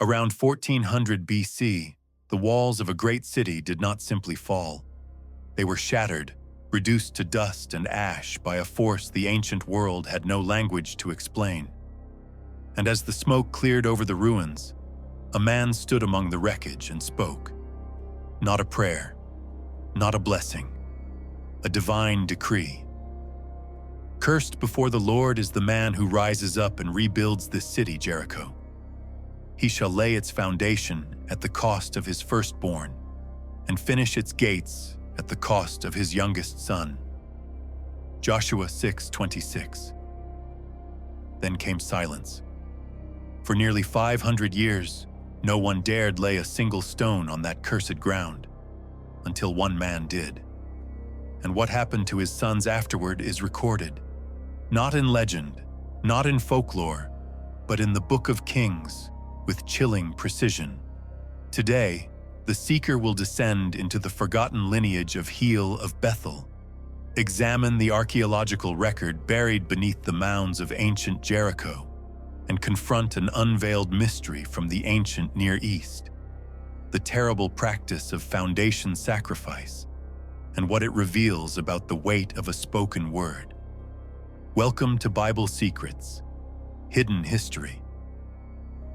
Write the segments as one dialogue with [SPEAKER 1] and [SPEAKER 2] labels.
[SPEAKER 1] Around 1400 BC, the walls of a great city did not simply fall. They were shattered, reduced to dust and ash by a force the ancient world had no language to explain. And as the smoke cleared over the ruins, a man stood among the wreckage and spoke. Not a prayer, not a blessing, a divine decree. Cursed before the Lord is the man who rises up and rebuilds this city, Jericho. He shall lay its foundation at the cost of his firstborn, and finish its gates at the cost of his youngest son. Joshua 6:26. Then came silence. For nearly 500 years, no one dared lay a single stone on that cursed ground, until one man did. And what happened to his sons afterward is recorded, not in legend, not in folklore, but in the Book of Kings, with chilling precision. Today, the seeker will descend into the forgotten lineage of Hiel of Bethel, examine the archaeological record buried beneath the mounds of ancient Jericho, and confront an unveiled mystery from the ancient Near East, the terrible practice of foundation sacrifice, and what it reveals about the weight of a spoken word. Welcome to Bible Secrets, Hidden History.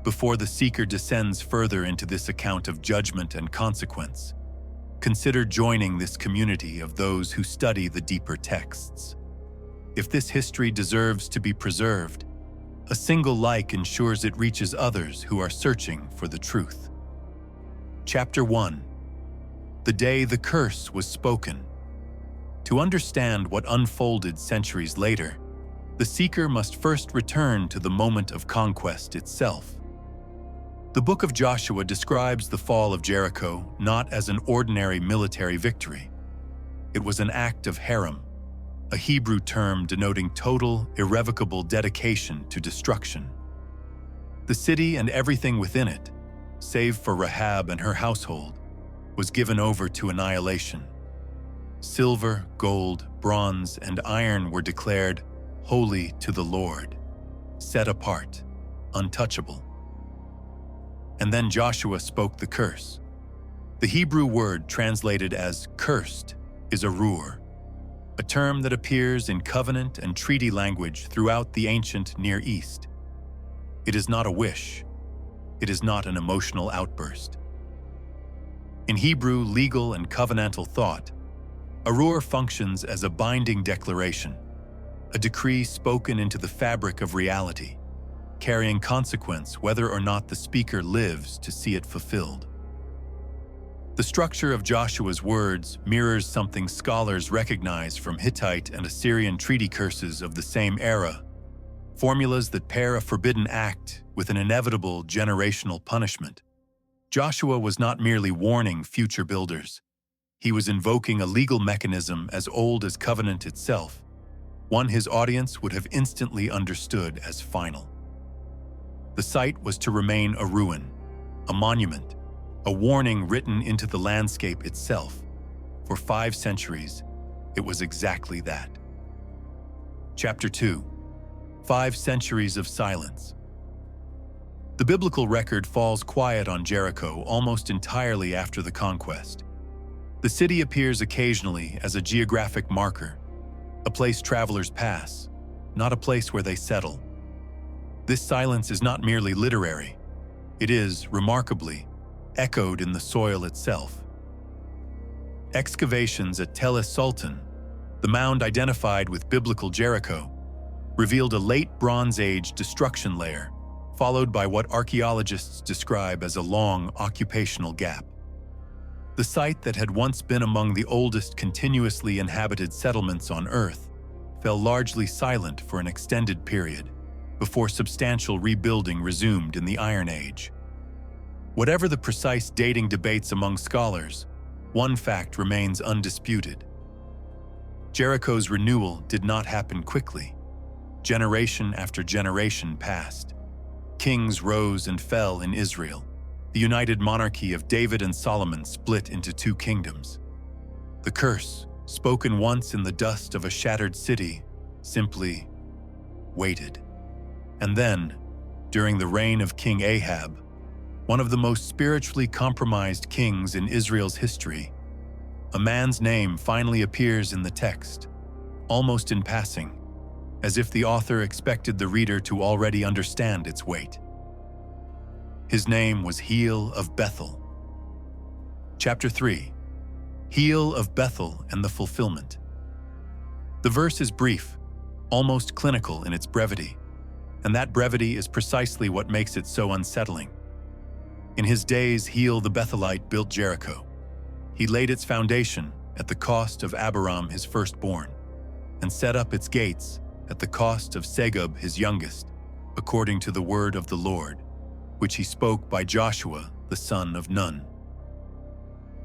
[SPEAKER 1] Before the seeker descends further into this account of judgment and consequence, consider joining this community of those who study the deeper texts. If this history deserves to be preserved, a single like ensures it reaches others who are searching for the truth. Chapter 1. The day the curse was spoken. To understand what unfolded centuries later, the seeker must first return to the moment of conquest itself. The book of Joshua describes the fall of Jericho not as an ordinary military victory. It was an act of herem, a Hebrew term denoting total, irrevocable dedication to destruction. The city and everything within it, save for Rahab and her household, was given over to annihilation. Silver, gold, bronze, and iron were declared holy to the Lord, set apart, untouchable. And then Joshua spoke the curse. The Hebrew word translated as cursed is arur, a term that appears in covenant and treaty language throughout the ancient Near East. It is not a wish. It is not an emotional outburst. In Hebrew legal and covenantal thought, arur functions as a binding declaration, a decree spoken into the fabric of reality, carrying consequence whether or not the speaker lives to see it fulfilled. The structure of Joshua's words mirrors something scholars recognize from Hittite and Assyrian treaty curses of the same era, formulas that pair a forbidden act with an inevitable generational punishment. Joshua was not merely warning future builders. He was invoking a legal mechanism as old as covenant itself, one his audience would have instantly understood as final. The site was to remain a ruin, a monument, a warning written into the landscape itself. For 5 centuries, it was exactly that. Chapter 2. 5 centuries of silence. The biblical record falls quiet on Jericho almost entirely after the conquest. The city appears occasionally as a geographic marker, a place travelers pass, not a place where they settle. This silence is not merely literary. It is, remarkably, echoed in the soil itself. Excavations at Tel es Sultan, the mound identified with biblical Jericho, revealed a late Bronze Age destruction layer, followed by what archaeologists describe as a long occupational gap. The site that had once been among the oldest continuously inhabited settlements on Earth fell largely silent for an extended period, before substantial rebuilding resumed in the Iron Age. Whatever the precise dating debates among scholars, one fact remains undisputed. Jericho's renewal did not happen quickly. Generation after generation passed. Kings rose and fell in Israel. The united monarchy of David and Solomon split into 2 kingdoms. The curse, spoken once in the dust of a shattered city, simply waited. And then, during the reign of King Ahab, one of the most spiritually compromised kings in Israel's history, a man's name finally appears in the text, almost in passing, as if the author expected the reader to already understand its weight. His name was Hiel of Bethel. Chapter 3. Hiel of Bethel and the Fulfillment. The verse is brief, almost clinical in its brevity, and that brevity is precisely what makes it so unsettling. In his days, Hiel the Bethelite built Jericho. He laid its foundation at the cost of Abiram, his firstborn, and set up its gates at the cost of Segub, his youngest, according to the word of the Lord, which he spoke by Joshua, the son of Nun.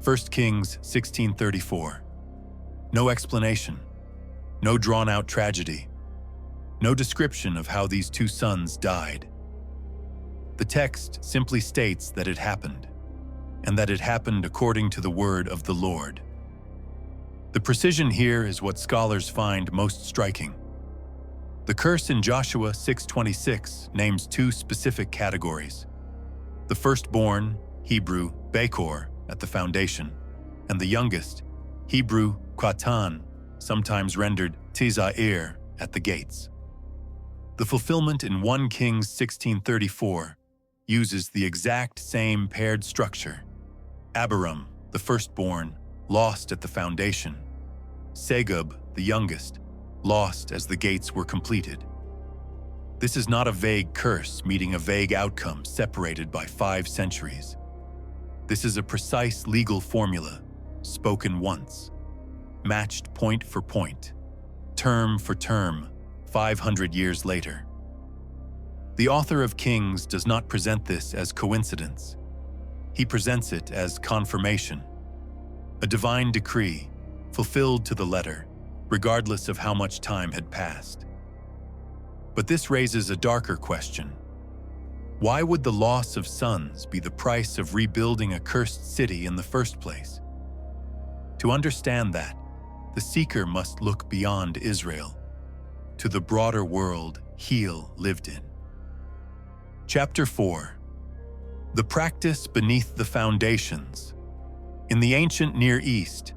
[SPEAKER 1] 1 Kings 16:34. No explanation, no drawn-out tragedy, no description of how these two sons died. The text simply states that it happened, and that it happened according to the word of the Lord. The precision here is what scholars find most striking. The curse in Joshua 6:26 names two specific categories: the firstborn, Hebrew, Bekor, at the foundation, and the youngest, Hebrew, Qatan, sometimes rendered Tizair, at the gates. The fulfillment in 1 Kings 16:34 uses the exact same paired structure. Abiram, the firstborn, lost at the foundation. Segub, the youngest, lost as the gates were completed. This is not a vague curse meeting a vague outcome separated by 5 centuries. This is a precise legal formula, spoken once, matched point for point, term for term, 500 years later. The author of Kings does not present this as coincidence. He presents it as confirmation, a divine decree, fulfilled to the letter, regardless of how much time had passed. But this raises a darker question. Why would the loss of sons be the price of rebuilding a cursed city in the first place? To understand that, the seeker must look beyond Israel, to the broader world Hiel lived in. Chapter 4. The practice beneath the foundations. In the ancient Near East,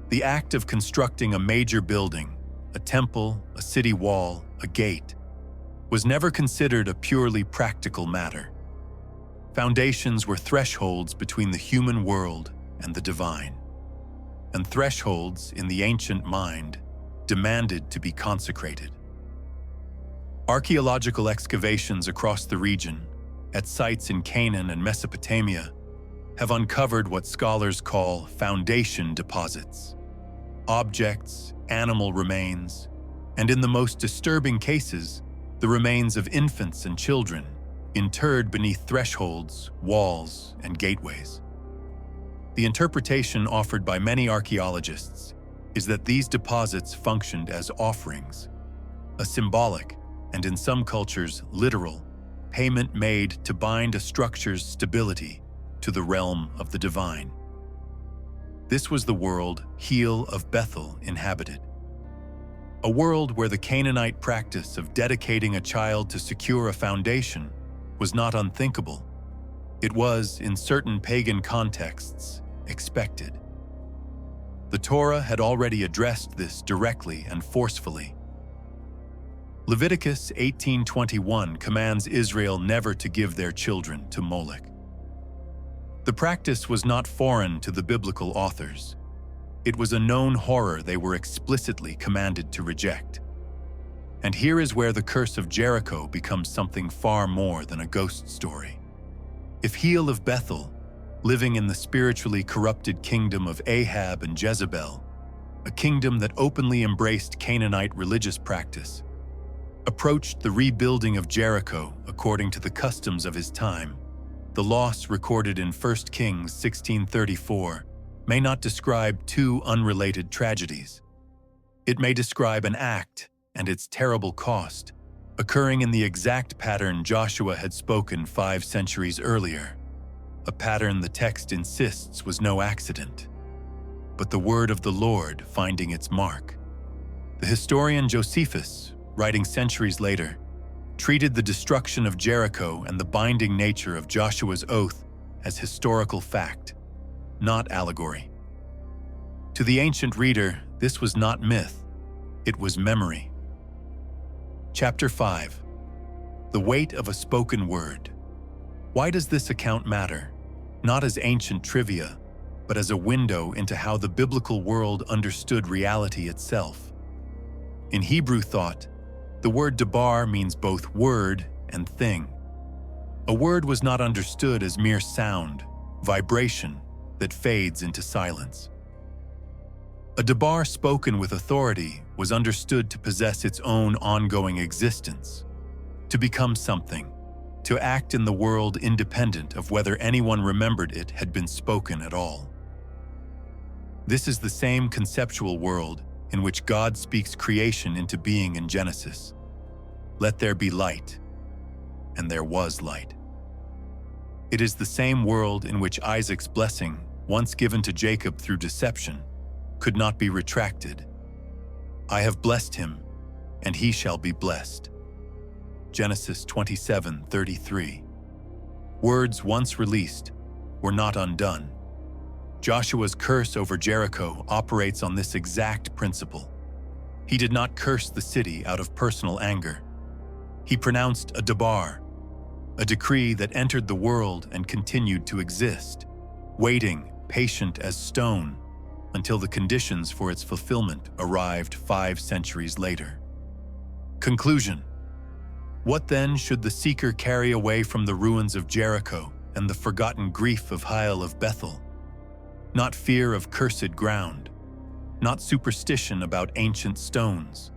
[SPEAKER 1] the act of constructing a major building, a temple, a city wall, a gate, was never considered a purely practical matter. Foundations were thresholds between the human world and the divine. And thresholds, in the ancient mind, demanded to be consecrated. Archaeological excavations across the region, at sites in Canaan and Mesopotamia, have uncovered what scholars call foundation deposits. Objects, animal remains, and in the most disturbing cases, the remains of infants and children, interred beneath thresholds, walls, and gateways. The interpretation offered by many archaeologists is that these deposits functioned as offerings, a symbolic, and in some cultures literal, payment made to bind a structure's stability to the realm of the divine. This was the world Hiel of Bethel inhabited. A world where the Canaanite practice of dedicating a child to secure a foundation was not unthinkable. It was, in certain pagan contexts, expected. The Torah had already addressed this directly and forcefully. Leviticus 18:21 commands Israel never to give their children to Moloch. The practice was not foreign to the biblical authors. It was a known horror they were explicitly commanded to reject. And here is where the Curse of Jericho becomes something far more than a ghost story. If Hiel of Bethel, living in the spiritually corrupted kingdom of Ahab and Jezebel, a kingdom that openly embraced Canaanite religious practice, approached the rebuilding of Jericho according to the customs of his time, the loss recorded in 1 Kings 16:34 may not describe two unrelated tragedies. It may describe an act and its terrible cost, occurring in the exact pattern Joshua had spoken 5 centuries earlier, a pattern the text insists was no accident, but the word of the Lord finding its mark. The historian Josephus, writing centuries later, treated the destruction of Jericho and the binding nature of Joshua's oath as historical fact, not allegory. To the ancient reader, this was not myth, it was memory. Chapter 5. The weight of a spoken word. Why does this account matter? Not as ancient trivia, but as a window into how the biblical world understood reality itself. In Hebrew thought, the word debar means both word and thing. A word was not understood as mere sound, vibration that fades into silence. A debar spoken with authority was understood to possess its own ongoing existence, to become something, to act in the world independent of whether anyone remembered it had been spoken at all. This is the same conceptual world in which God speaks creation into being in Genesis. Let there be light, and there was light. It is the same world in which Isaac's blessing, once given to Jacob through deception, could not be retracted. I have blessed him, and he shall be blessed. Genesis 27:33. Words once released were not undone. Joshua's curse over Jericho operates on this exact principle. He did not curse the city out of personal anger. He pronounced a debar, a decree that entered the world and continued to exist, waiting, patient as stone, until the conditions for its fulfillment arrived 5 centuries later. Conclusion. What then should the seeker carry away from the ruins of Jericho and the forgotten grief of Hiel of Bethel? Not fear of cursed ground, not superstition about ancient stones.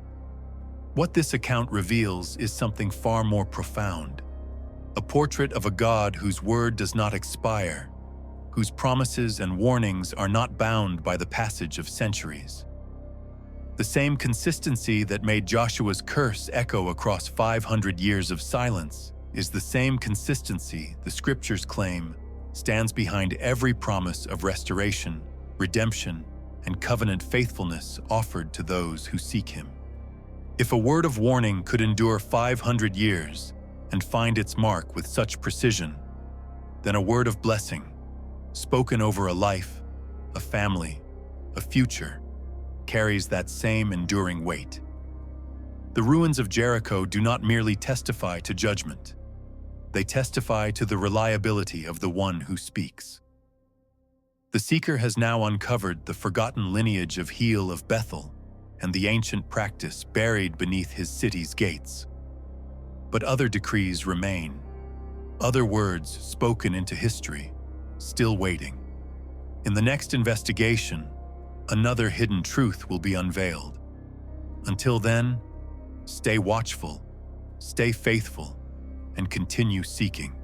[SPEAKER 1] What this account reveals is something far more profound, a portrait of a God whose word does not expire, whose promises and warnings are not bound by the passage of centuries. The same consistency that made Joshua's curse echo across 500 years of silence is the same consistency the scriptures claim stands behind every promise of restoration, redemption, and covenant faithfulness offered to those who seek him. If a word of warning could endure 500 years and find its mark with such precision, then a word of blessing, spoken over a life, a family, a future, carries that same enduring weight. The ruins of Jericho do not merely testify to judgment. They testify to the reliability of the one who speaks. The seeker has now uncovered the forgotten lineage of Hiel of Bethel and the ancient practice buried beneath his city's gates. But other decrees remain, other words spoken into history, still waiting. In the next investigation, another hidden truth will be unveiled. Until then, stay watchful, stay faithful, and continue seeking.